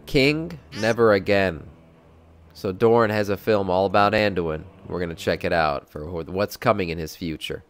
King, Never Again. So Doran has a film all about Anduin. We're going to check it out for what's coming in his future.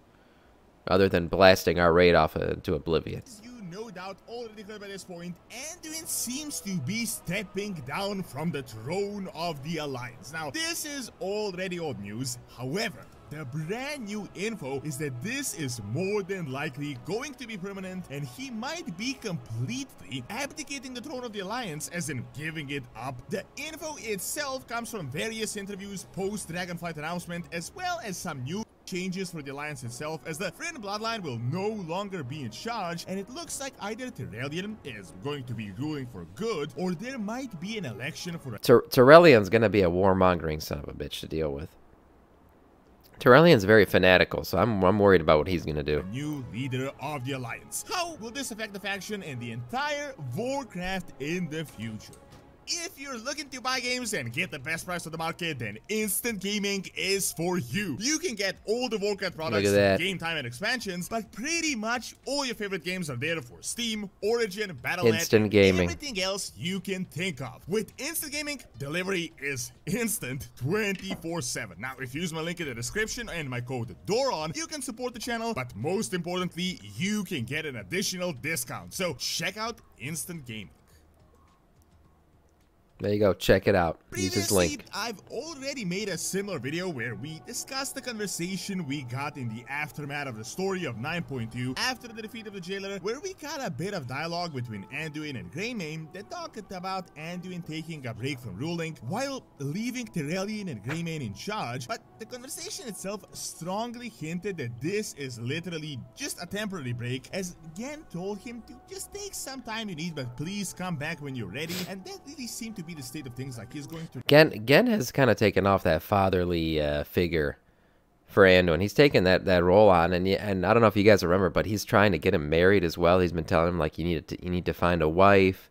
Other than blasting our raid off into oblivion. You no doubt already heard by this point, Anduin seems to be stepping down from the throne of the Alliance. Now, this is already old news. However, the brand new info is that this is more than likely going to be permanent, and he might be completely abdicating the throne of the Alliance, as in giving it up. The info itself comes from various interviews post-Dragonflight announcement, as well as some new changes for the Alliance itself, as the Fryn bloodline will no longer be in charge, and it looks like either Tyrellian is going to be ruling for good, or there might be an election for Tyrellian's gonna be a warmongering son of a bitch to deal with. Tyrellian's very fanatical, so I'm worried about what he's gonna do. New leader of the Alliance. How will this affect the faction and the entire Warcraft in the future? If you're looking to buy games and get the best price on the market, then Instant Gaming is for you. You can get all the Warcraft products, game time and expansions, but pretty much all your favorite games are there for Steam, Origin, Battle.net, Instant Gaming. Everything else you can think of. With Instant Gaming, delivery is instant 24/7. Now, if you use my link in the description and my code DORON, you can support the channel, but most importantly, you can get an additional discount. So check out Instant Gaming. There you go. Check it out. Use his Previously, link. I've already made a similar video where we discussed the conversation we got in the aftermath of the story of 9.2 after the defeat of the Jailer, where we got a bit of dialogue between Anduin and Greymane that talked about Anduin taking a break from ruling while leaving Tyrellian and Greymane in charge, but the conversation itself strongly hinted that this is literally just a temporary break, as Gen told him to just take some time you need, but please come back when you're ready, and that really seemed to be the state of things. Like, he's going to Gen has kind of taken off that fatherly figure for Anduin. He's taken that role on, and I don't know if you guys remember, but he's trying to get him married as well. He's been telling him, like, you need to find a wife,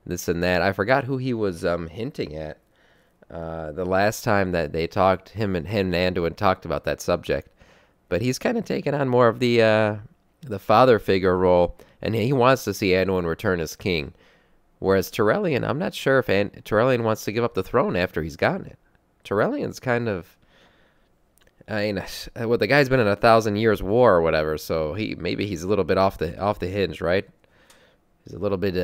this and that. I forgot who he was hinting at the last time that they talked. Him and Anduin talked about that subject, but he's kind of taken on more of the father figure role, and he wants to see Anduin return as king. Whereas Tyrellian, I'm not sure if Tyrellian wants to give up the throne after he's gotten it. Tyrellian's kind of, I mean, well, the guy's been in 1,000 years war or whatever, so maybe he's a little bit off the hinge, right? He's a little bit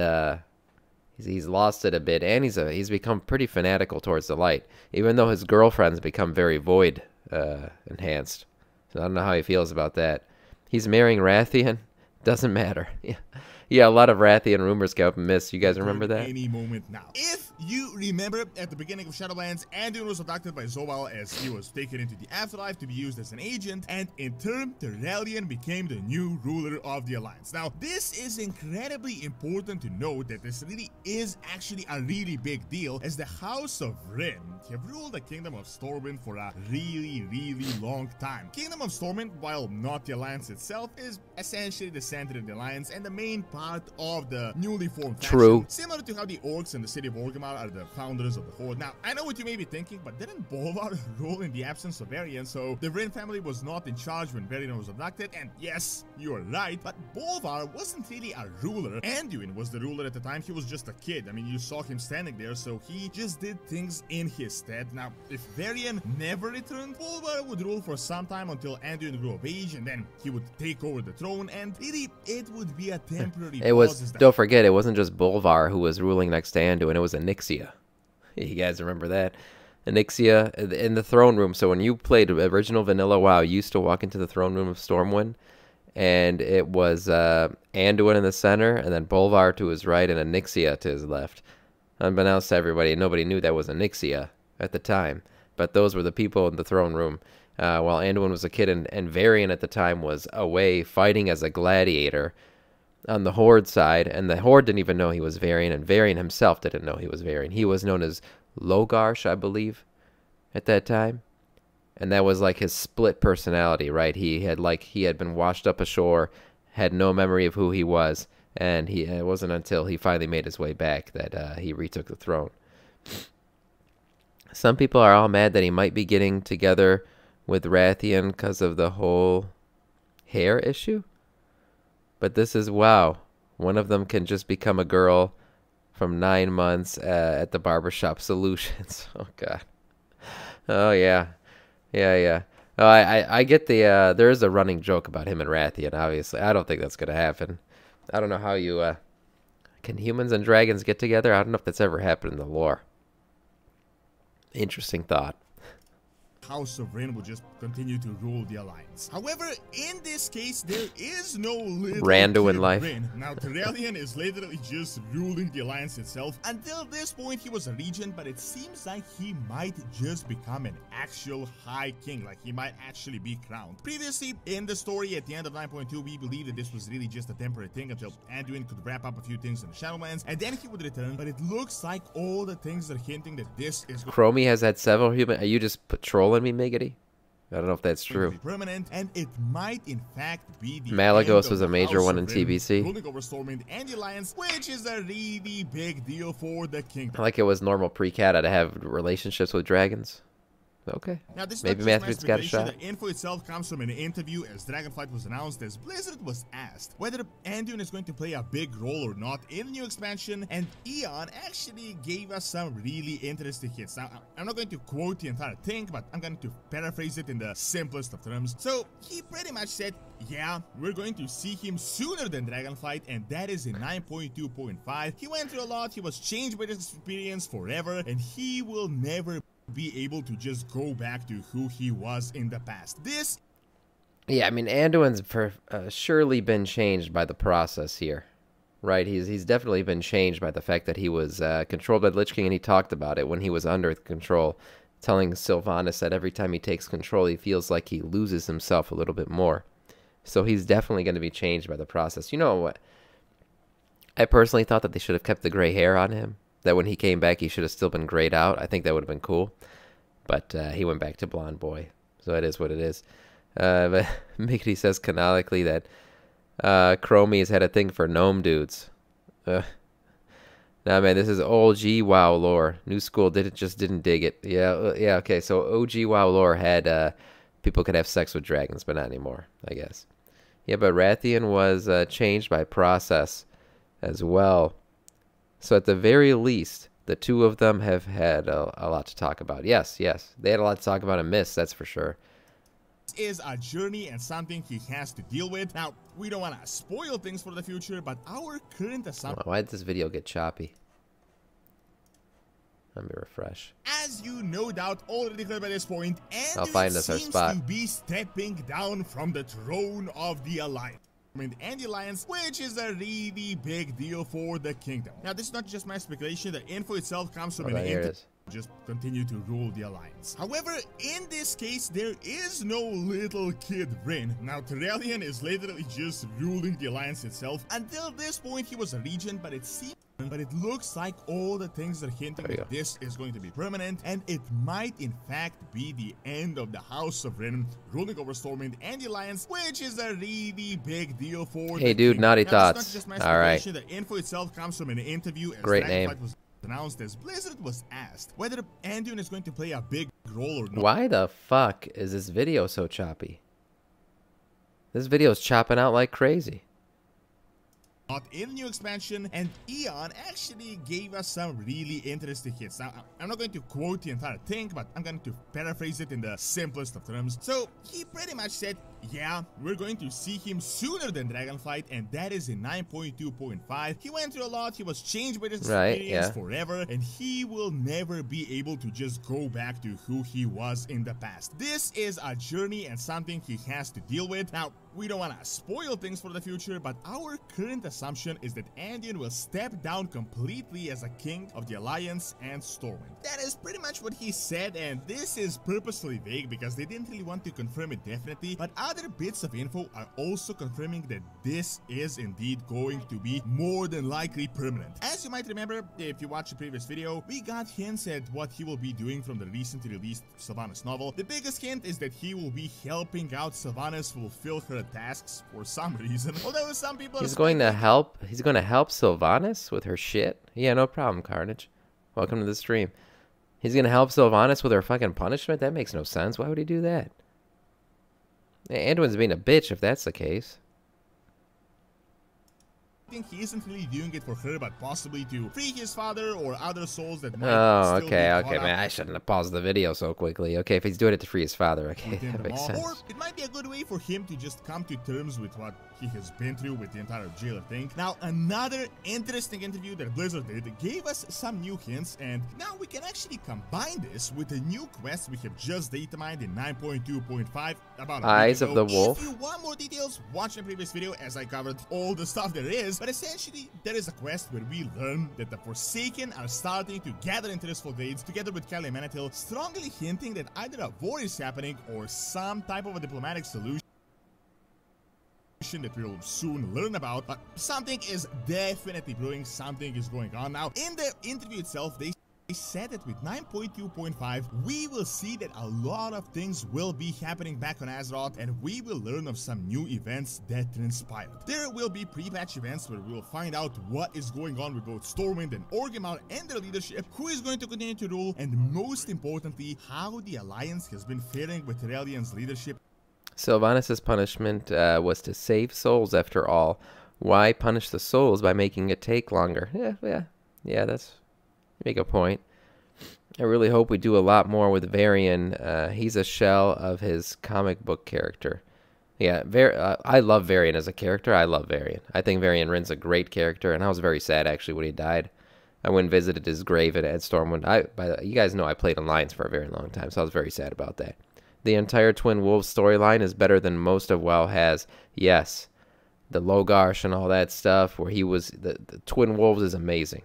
he's lost it a bit, and he's become pretty fanatical towards the light, even though his girlfriend's become very void enhanced. So I don't know how he feels about that. He's marrying Rathian. Doesn't matter. Yeah, a lot of Rathian rumors go up and miss. You guys remember that? Any moment now. If you remember, at the beginning of Shadowlands, Anduin was abducted by Zoal as he was taken into the afterlife to be used as an agent, and in turn, Tyrellian became the new ruler of the Alliance. Now, this is incredibly important to note that this really is actually a really big deal, as the House of Ryn have ruled the Kingdom of Stormwind for a really long time. Kingdom of Stormwind, while not the Alliance itself, is essentially the center of the Alliance and the main part of the newly formed faction. True. Similar to how the Orcs and the city of Orgrimmar are the founders of the Horde. Now, I know what you may be thinking, but didn't Bolvar rule in the absence of Varian? So the Ryn family was not in charge when Varian was abducted, and yes, you are right, but Bolvar wasn't really a ruler. Anduin was the ruler at the time. He was just a kid. I mean, you saw him standing there, so he just did things in his stead. Now, if Varian never returned, Bolvar would rule for some time until Anduin grew of age, and then he would take over the throne, and really, it would be a temporary don't forget, it wasn't just Bolvar who was ruling next to Anduin, it was Onyxia. You guys remember that? Onyxia in the throne room. So when you played original vanilla WoW, you used to walk into the throne room of Stormwind, and it was Anduin in the center, and then Bolvar to his right, and Onyxia to his left. Unbeknownst to everybody, nobody knew that was Onyxia at the time, but those were the people in the throne room. While Anduin was a kid, and Varian at the time was away fighting as a gladiator on the Horde side, and the Horde didn't even know he was Varian, and Varian himself didn't know he was Varian. He was known as Logarsh, I believe, at that time, and that was like his split personality, right? He had been washed up ashore, had no memory of who he was, and it wasn't until he finally made his way back that he retook the throne. Some people are all mad that he might be getting together with Rathian because of the whole hair issue. But this is WoW. One of them can just become a girl from 9 months at the barbershop solutions. Oh God. Oh yeah. Yeah. Oh, I get the there is a running joke about him and Rathian, obviously. I don't think that's gonna happen. I don't know how you can humans and dragons get together? I don't know if that's ever happened in the lore. Interesting thought. House of Rin will just continue to rule the alliance. However, in this case, there is no little Rando in kid life. Rin. Now, Terrellian is literally just ruling the alliance itself. Until this point, he was a regent, but it seems like he might just become an actual High King. Like, he might actually be crowned. Previously, in the story at the end of 9.2, we believed that this was really just a temporary thing until Anduin could wrap up a few things in the Shadowlands, and then he would return. But it looks like all the things are hinting that this is Chromie has had several human. Are you just trolling me, Miggity? I don't know if that's true. Permanent, and it might in fact be the Malagos was a major one in TBC. Ruling over Stormwind and the Alliance, which is a really big deal for the kingdom. Like it was normal pre-Cata to have relationships with dragons. Okay. Now, this is maybe not just Matthew's got a shot. The info itself comes from an interview as Dragonflight was announced, as Blizzard was asked whether Anduin is going to play a big role or not in the new expansion, and Eon actually gave us some really interesting hits. Now, I'm not going to quote the entire thing, but I'm going to paraphrase it in the simplest of terms. So, he pretty much said, yeah, we're going to see him sooner than Dragonflight, and that is in 9.2.5. He went through a lot, he was changed by this experience forever, and he will never be able to just go back to who he was in the past. Yeah, I mean, Anduin's surely been changed by the process here, right? He's definitely been changed by the fact that he was controlled by the Lich King, and he talked about it when he was under control, telling Sylvanas that every time he takes control, he feels like he loses himself a little bit more. So he's definitely going to be changed by the process. You know what? I personally thought that they should have kept the gray hair on him. That when he came back, he should have still been grayed out. I think that would have been cool. But he went back to blonde boy. So it is what it is. But Mickey says canonically that Chromie has had a thing for gnome dudes. Nah, man, this is OG WoW lore. New school didn't dig it. Yeah, okay. So OG WoW lore had people could have sex with dragons, but not anymore, I guess. Yeah, but Rathian was changed by process as well. So at the very least, the two of them have had a lot to talk about. Yes. They had a lot to talk about and miss, that's for sure. This is a journey and something he has to deal with. Now, we don't want to spoil things for the future, but our current assumption... Why did this video get choppy? Let me refresh. As you no doubt already heard by this point, Anduin seems to be stepping down from the throne of the Alliance. And the Alliance, which is a really big deal for the kingdom. Now, this is not just my speculation. The info itself comes from an interview. Just continue to rule the alliance. However, in this case, there is no little kid Rin. Now, Terrellian is literally just ruling the alliance itself. Until this point, he was a regent, but it looks like all the things are hinting that this is going to be permanent, and it might in fact be the end of the House of Rin ruling over Stormwind and the Alliance, which is a really big deal for Hey dude, naughty thoughts. Alright. The info itself comes from an interview as great name. Was announced as Blizzard was asked whether Anduin is going to play a big role or not. Why the fuck is this video so choppy? This video is chopping out like crazy. In the new expansion, and Eon actually gave us some really interesting hits. Now, I'm not going to quote the entire thing, but I'm going to paraphrase it in the simplest of terms. So, he pretty much said, yeah, we're going to see him sooner than Dragonflight, and that is in 9.2.5. He went through a lot, he was changed by this experience forever, and he will never be able to just go back to who he was in the past. This is a journey and something he has to deal with. Now, we don't want to spoil things for the future, but our current assumption is that Anduin will step down completely as a king of the Alliance and Stormwind. That is pretty much what he said, and this is purposely vague because they didn't really want to confirm it definitely, but other bits of info are also confirming that this is indeed going to be more than likely permanent. As you might remember, if you watched the previous video, we got hints at what he will be doing from the recently released Sylvanas novel. The biggest hint is that he will be helping out Sylvanas fulfill her tasks for some reason. Although some people he's going to help Sylvanas with her shit. Yeah, no problem, Carnage. Welcome to the stream. He's gonna help Sylvanas with her fucking punishment? That makes no sense. Why would he do that? Anduin's being a bitch if that's the case. he isn't really doing it for her, but possibly to free his father or other souls that might Oh, still okay, be okay, caught man. up I shouldn't have paused the video so quickly. Okay, if he's doing it to free his father, okay, within that the makes mall. sense. Or it might be a good way for him to just come to terms with what he has been through with the entire jailer thing. Now, another interesting interview that Blizzard did gave us some new hints, and now we can actually combine this with a new quest we have just data mined in 9.2.5 about a Eyes week of ago. the Wolf. If you want more details, watch my previous video as I covered all the stuff there is, but essentially there is a quest where we learn that the Forsaken are starting to gather interestful grades together with Kelly Manatil, strongly hinting that either a war is happening or some type of a diplomatic solution that we'll soon learn about, but something is definitely brewing, something is going on. Now, in the interview itself, they said that with 9.2.5, we will see that a lot of things will be happening back on Azeroth, and we will learn of some new events that transpired. There will be pre-patch events where we will find out what is going on with both Stormwind and Orgrimmar and their leadership, who is going to continue to rule, and most importantly, how the Alliance has been faring with Aurelian's leadership. Sylvanas' punishment was to save souls after all. Why punish the souls by making it take longer? Yeah, that's... You make a point. I really hope we do a lot more with Varian. He's a shell of his comic book character. Yeah, I love Varian as a character. I love Varian. I think Varian Rin's a great character, and I was very sad, actually, when he died. I went and visited his grave at Stormwind. You guys know I played Alliance for a very long time, so I was very sad about that. The entire Twin Wolves storyline is better than most of WoW has. Yes, the Logarsh and all that stuff, where he was... The Twin Wolves is amazing.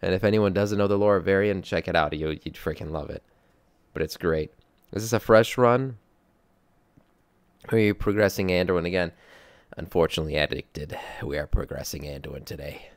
And if anyone doesn't know the lore of Varian, check it out. You'd freaking love it. But it's great. Is this a fresh run? Or are you progressing Anduin again? Unfortunately, Addicted, we are progressing Anduin today.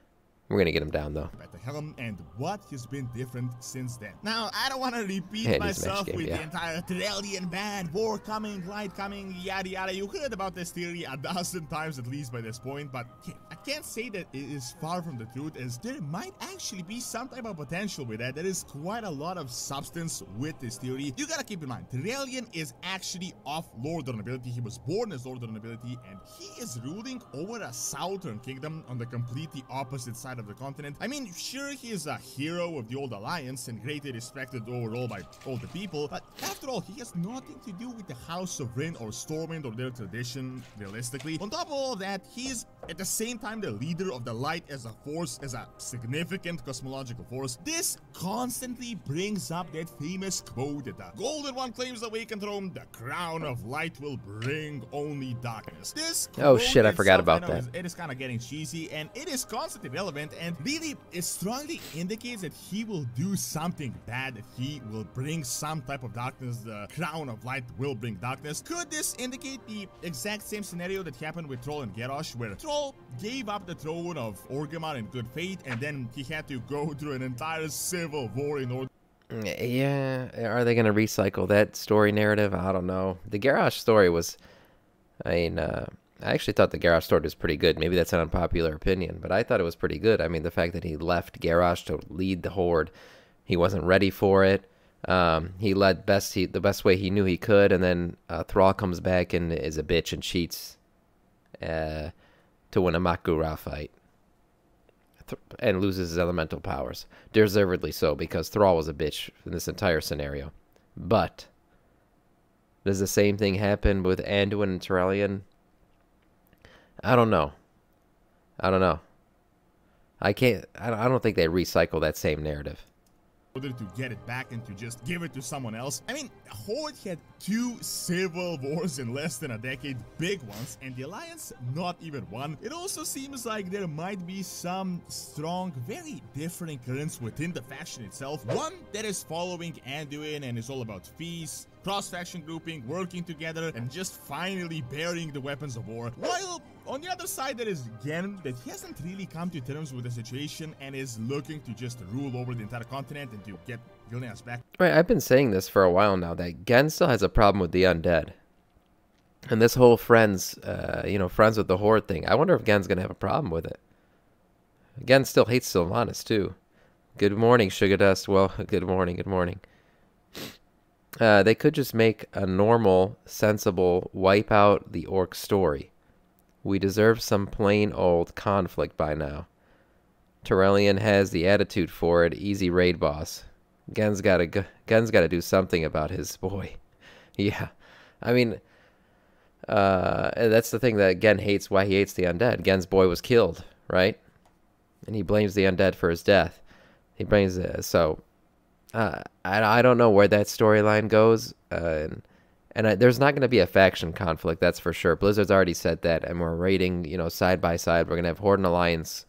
We're going to get him down, though. At the helm, and what has been different since then. Now, I don't want to repeat Yeah, myself game, with yeah. the entire Tyrellian band, war coming, light coming, yada yada. You heard about this theory a dozen times at least by this point, but I can't say that it is far from the truth, as there might actually be some type of potential with that. There is quite a lot of substance with this theory. You gotta keep in mind, Tyrellian is actually of Lord of Nobility. He was born as Lord of Nobility, and he is ruling over a southern kingdom on the completely opposite side of the continent. I mean, sure, he is a hero of the old Alliance and greatly respected overall by all the people, but after all, he has nothing to do with the House of Rin or Stormwind or their tradition, realistically. On top of all of that, he is at the same time the leader of the light as a force, as a significant cosmological force. This constantly brings up that famous quote that the Golden One claims the vacant throne, the crown of light will bring only darkness. This Oh quote shit, I forgot itself, about that. it is kind of getting cheesy, and it is constantly relevant, and really it strongly indicates that he will do something bad, that he will bring some type of darkness. The crown of light will bring darkness. Could this indicate the exact same scenario that happened with Troll and Garrosh, where Troll gave up the throne of Orgrimmar in good faith, and then he had to go through an entire civil war in order? Yeah, are they going to recycle that story narrative? I don't know. The Garrosh story was... I actually thought the Garrosh story was pretty good. Maybe that's an unpopular opinion, but I thought it was pretty good. I mean, the fact that he left Garrosh to lead the Horde, he wasn't ready for it. He led the best way he knew he could, and then Thrall comes back and is a bitch and cheats to win a Makura fight and loses his elemental powers. Deservedly so, because Thrall was a bitch in this entire scenario. But does the same thing happen with Anduin and Tyrellian? I don't know. I don't think they recycle that same narrative. Order to get it back and to just give it to someone else. I mean, Horde had 2 civil wars in less than a decade, big ones, and the Alliance not even one. It also seems like there might be some strong, very different currents within the faction itself. One that is following Anduin and is all about peace, cross-faction grouping, working together, and just finally bearing the weapons of war. While on the other side, there is Gen, that hasn't really come to terms with the situation and is looking to just rule over the entire continent and to get Vilnius back. Right, I've been saying this for a while now, that Gen still has a problem with the undead. And this whole friends with the Horde thing, I wonder if Gen's going to have a problem with it. Gen still hates Sylvanas, too. Good morning, Sugar Dust. Well, good morning, good morning. They could just make a normal, sensible, wipe out the orc story. We deserve some plain old conflict by now. Torellian has the attitude for it. Easy raid boss. Gen's gotta do something about his boy. Yeah, I mean, that's the thing that Gen hates. Why he hates the undead. Gen's boy was killed, right? And he blames the undead for his death. He blames I don't know where that storyline goes. There's not going to be a faction conflict, that's for sure. Blizzard's already said that, and we're raiding, side by side. We're going to have Horde and Alliance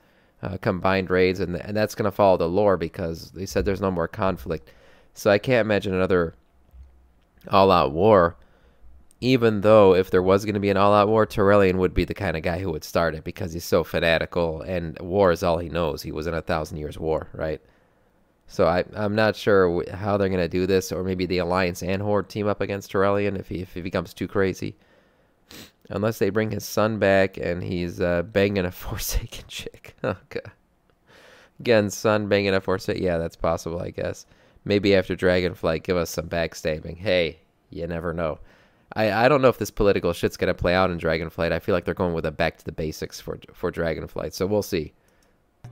combined raids, and that's going to follow the lore because they said there's no more conflict. So I can't imagine another all-out war, even though if there was going to be an all-out war, Torellian would be the kind of guy who would start it because he's so fanatical, and war is all he knows. He was in 1,000 Years' War, right? So I'm not sure how they're going to do this, or maybe the Alliance and Horde team up against Torellian if he becomes too crazy. Unless they bring his son back and he's banging a Forsaken chick. Oh, God. Again, son banging a Forsaken. Yeah, that's possible, I guess. Maybe after Dragonflight, give us some backstabbing. Hey, you never know. I don't know if this political shit's going to play out in Dragonflight. I feel like they're going with a back to the basics for Dragonflight, so we'll see.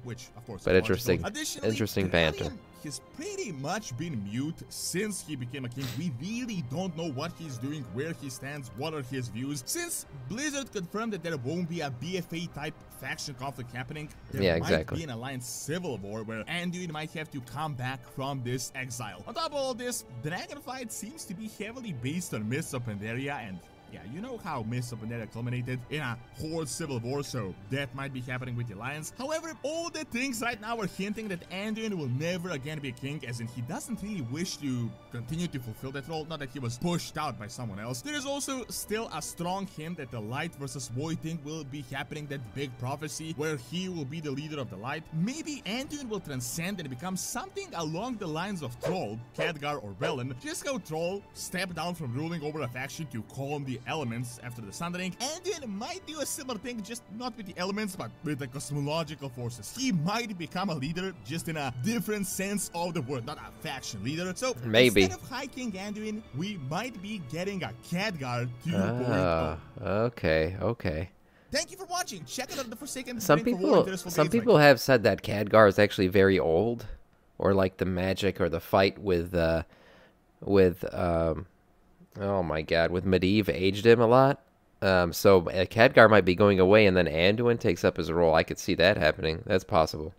Which, of course, but interesting banter. He's pretty much been mute since he became a king. We really don't know what he's doing, where he stands, what are his views. Since Blizzard confirmed that there won't be a BFA-type faction conflict happening, there might be an Alliance civil war where Anduin might have to come back from this exile. On top of all this, Dragonflight seems to be heavily based on Mists of Pandaria, and yeah, you know how Mists of Pandaria culminated in a Horde civil war, so that might be happening with the Alliance. However, all the things right now are hinting that Anduin will never again be a king, as in he doesn't really wish to continue to fulfill that role, not that he was pushed out by someone else. There is also still a strong hint that the Light versus Void thing will be happening, that big prophecy where he will be the leader of the Light. Maybe Anduin will transcend and become something along the lines of Troll, Khadgar, or Velen. Just how Troll stepped down from ruling over a faction to calm the elements after the Sundering. Anduin might do a similar thing, just not with the elements, but with the cosmological forces. He might become a leader, just in a different sense of the word, not a faction leader. So maybe instead of High King Anduin, we might be getting a Khadgar 2.0. Okay. Thank you for watching. Check out the Forsaken. Some people have said that Khadgar is actually very old, or like the magic or the fight with oh my God, with Medivh aged him a lot. So Khadgar might be going away, and then Anduin takes up his role. I could see that happening. That's possible.